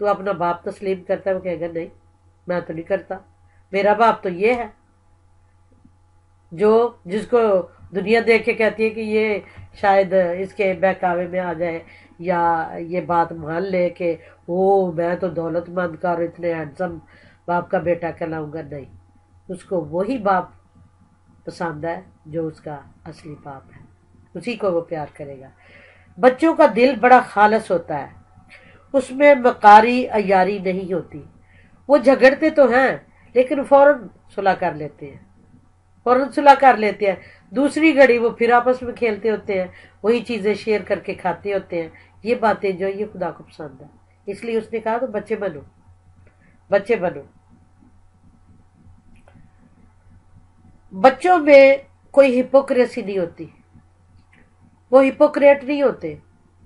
تو اپنا باپ تسلیم کرتا ہے، وہ کہے گا نہیں میں تو نہیں کرتا، میرا باپ تو یہ ہے، جو جس کو دنیا دیکھ کے کہتی ہے کہ یہ شاید اس کے بہکاوے میں آ جائے یا یہ بات مان لے کہ او میں تو دولت مند کا اور اتنے ہینڈسم باپ کا بیٹا کہلاؤں گا، نہیں، اس کو وہی باپ پسند ہے جو اس کا اصلی باپ ہے، اسی کو وہ پیار کرے گا۔ بچوں کا دل بڑا خالص ہوتا ہے، اس میں مکاری عیاری نہیں ہوتی، وہ جھگڑتے تو ہیں لیکن فوراً صلح کر لیتے ہیں، فوراً صلح کر لیتے ہیں، دوسری گھڑی وہ پھر آپس میں کھیلتے ہوتے ہیں، وہی چیزیں شیئر کر کے کھاتے ہوتے ہیں۔ یہ باتیں جو یہ خدا کو پسند ہے، اس لیے اس نے کہا تو بچے بنو، بچے بنو۔ بچوں میں کوئی ہپوکریسی نہیں ہوتی، وہ ہپوکریٹ نہیں ہوتے،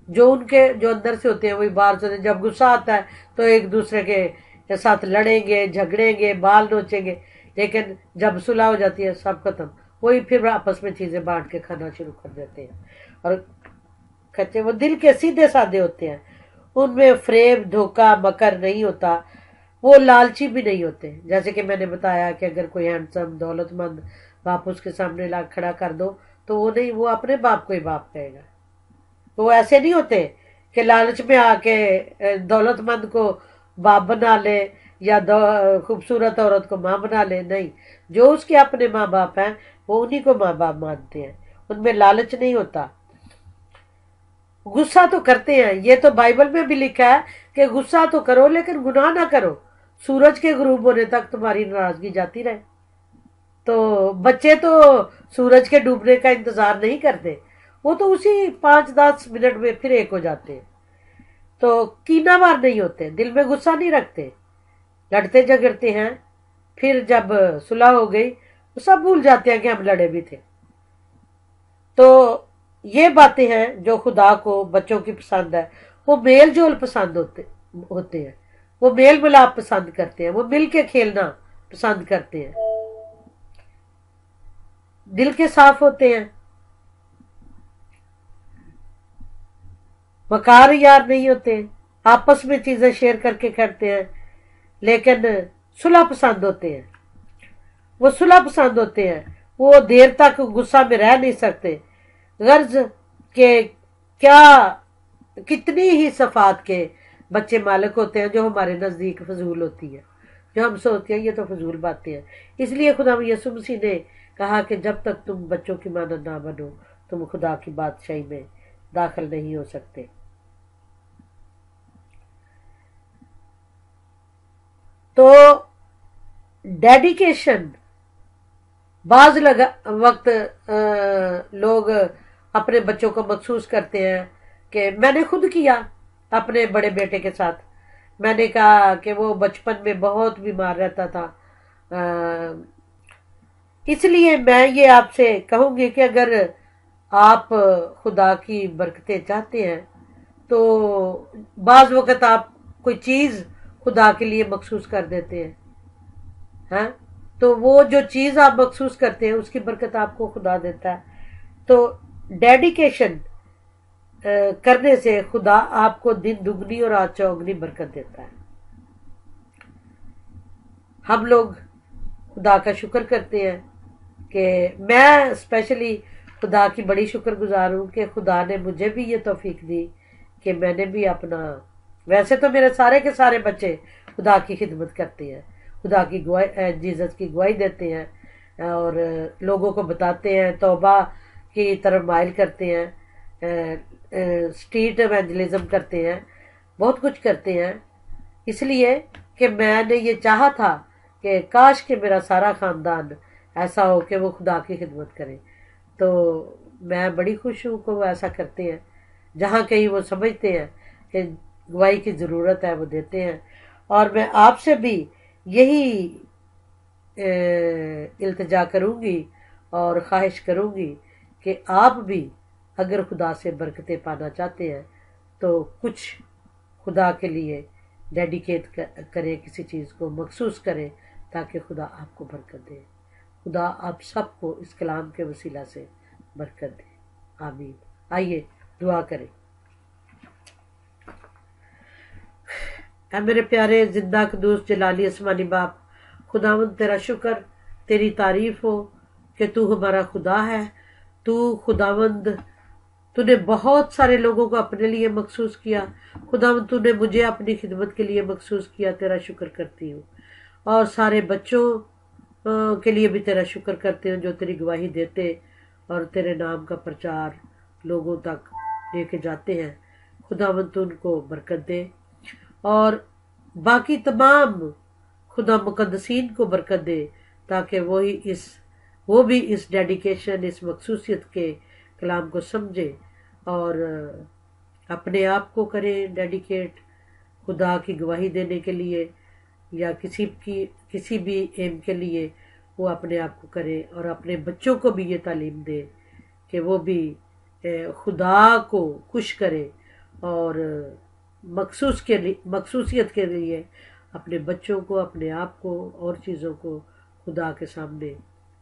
جو ان کے جو اندر سے ہوتے ہیں وہی باہر سے ہوتے ہیں۔ جب غصہ آتا ہے تو ایک دوسرے کے ساتھ لڑیں گے، جھگڑیں گے، بال نوچیں گے، لیکن جب صلح ہو جاتی ہے سب ختم، وہی پھر آپس میں چیزیں بانٹ کے کھانا شروع کر دیتے ہیں۔ اور کہتے ہیں وہ دل کے سیدھے سادے ہوتے ہیں، ان میں فریب دھوکہ مکر نہیں ہوتا، وہ لالچی بھی نہیں ہوتے۔ جیسے کہ میں نے بتایا کہ اگر کوئی ہینڈسم دولت مند باپ اس کے سامنے لا کھڑا کر دو تو وہ نہیں، وہ اپنے باپ کو ہی باپ کہے گا، تو وہ ایسے نہیں ہوتے کہ لالچ میں آ کے دولت مند کو باپ بنا لے یا خوبصورت عورت کو ماں بنا لے، نہیں، جو اس کے اپنے ماں باپ ہیں وہ انہی کو ماں باپ مانتے ہیں، ان میں لالچ نہیں ہوتا۔ غصہ تو کرتے ہیں، یہ تو بائبل میں بھی لکھا ہے کہ غصہ تو کرو لیکن گناہ نہ کرو، سورج کے غروب ہونے تک تمہاری ناراضگی جاتی رہے۔ تو بچے تو سورج کے ڈوبنے کا انتظار نہیں کرتے، وہ تو اسی 5-10 منٹ میں پھر ایک ہو جاتے ہیں۔ تو کینہ وار نہیں ہوتے، دل میں غصہ نہیں رکھتے، لڑتے جھگڑتے ہیں، پھر جب صلح ہو گئی تو سب بھول جاتے ہیں کہ ہم لڑے بھی تھے۔ تو یہ باتیں ہیں جو خدا کو بچوں کی پسند ہے، وہ میل جول پسند ہوتے ہیں، وہ میل ملاپ پسند کرتے ہیں، وہ مل کے کھیلنا پسند کرتے ہیں، دل کے صاف ہوتے ہیں، مکار یار نہیں ہوتے، آپس میں چیزیں شیئر کر کے کرتے ہیں، لیکن صلح پسند ہوتے ہیں، وہ صلح پسند ہوتے ہیں، وہ دیر تک غصہ میں رہ نہیں سکتے، غرض کہ کیا کتنی ہی صفات کے بچے مالک ہوتے ہیں جو ہمارے نزدیک فضول ہوتی ہے، جو ہم سوچتے ہیں یہ تو فضول باتیں ہیں۔ اس لیے خدا یسوع مسیح نے کہا کہ جب تک تم بچوں کی مانند نہ بنو تم خدا کی بادشاہی میں داخل نہیں ہو سکتے۔ تو ڈیڈیکیشن، بعض وقت لوگ اپنے بچوں کو مخصوص کرتے ہیں کہ میں نے خود کیا اپنے بڑے بیٹے کے ساتھ، میں نے کہا کہ وہ بچپن میں بہت بیمار رہتا تھا، اس لیے میں یہ آپ سے کہوں گی کہ اگر آپ خدا کی برکتیں چاہتے ہیں تو بعض وقت آپ کوئی چیز خدا کے لیے مخصوص کر دیتے ہیں، ہاں، تو وہ جو چیز آپ مخصوص کرتے ہیں اس کی برکت آپ کو خدا دیتا ہے۔ تو ڈیڈیکیشن کرنے سے خدا آپ کو دن دگنی اور رات چوگنی برکت دیتا ہے۔ ہم لوگ خدا کا شکر کرتے ہیں کہ میں اسپیشلی خدا کی بڑی شکر گزار ہوں کہ خدا نے مجھے بھی یہ توفیق دی کہ میں نے بھی اپنا، ویسے تو میرے سارے کے سارے بچے خدا کی خدمت کرتے ہیں، خدا کی گواہی، جیزس کی گواہی دیتے ہیں اور لوگوں کو بتاتے ہیں، توبہ کی طرف مائل کرتے ہیں، اسٹریٹ ایونجلزم کرتے ہیں، بہت کچھ کرتے ہیں، اس لیے کہ میں نے یہ چاہا تھا کہ کاش کہ میرا سارا خاندان ایسا ہو کہ وہ خدا کی خدمت کرے۔ تو میں بڑی خوش ہوں کہ وہ ایسا کرتے ہیں، جہاں کہیں وہ سمجھتے ہیں کہ گواہی کی ضرورت ہے وہ دیتے ہیں۔ اور میں آپ سے بھی یہی التجا کروں گی اور خواہش کروں گی کہ آپ بھی اگر خدا سے برکتیں پانا چاہتے ہیں تو کچھ خدا کے لیے ڈیڈیکیٹ کریں، کسی چیز کو مخصوص کریں تاکہ خدا آپ کو برکت دے۔ خدا آپ سب کو اس کلام کے وسیلہ سے برکت دے، آمین۔ آئیے دعا کریں۔ اے میرے پیارے زندہ قدوس جلالی آسمانی باپ، خداوند تیرا شکر، تیری تعریف ہو کہ تو ہمارا خدا ہے۔ تو خداوند، تو نے بہت سارے لوگوں کو اپنے لیے مخصوص کیا۔ خداوند تو نے مجھے اپنی خدمت کے لیے مخصوص کیا، تیرا شکر کرتی ہوں۔ اور سارے بچوں کے لیے بھی تیرا شکر کرتے ہوں جو تیری گواہی دیتے اور تیرے نام کا پرچار لوگوں تک لے کے جاتے ہیں۔ خداوند تو ان کو برکت دے، اور باقی تمام خدا مقدسین کو برکت دے، تاکہ وہ بھی اس ڈیڈیکیشن، اس مخصوصیت کے کلام کو سمجھے اور اپنے آپ کو کرے ڈیڈیکیٹ خدا کی گواہی دینے کے لیے، یا کسی بھی ایم کے لیے وہ اپنے آپ کو کرے، اور اپنے بچوں کو بھی یہ تعلیم دے کہ وہ بھی خدا کو خوش کرے، اور مخصوصیت کے لیے اپنے بچوں کو، اپنے آپ کو اور چیزوں کو خدا کے سامنے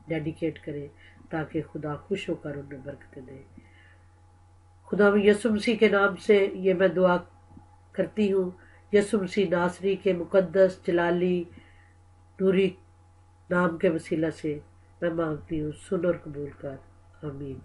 ڈیڈیکیٹ کرے، تاکہ خدا خوش ہو کر انہیں برکتیں دے۔ خدا یسوع مسیح کے نام سے یہ میں دعا کرتی ہوں، یسوع مسیح ناصری کے مقدس جلالی نوری نام کے وسیلہ سے میں مانگتی ہوں، سن اور قبول کر، آمین۔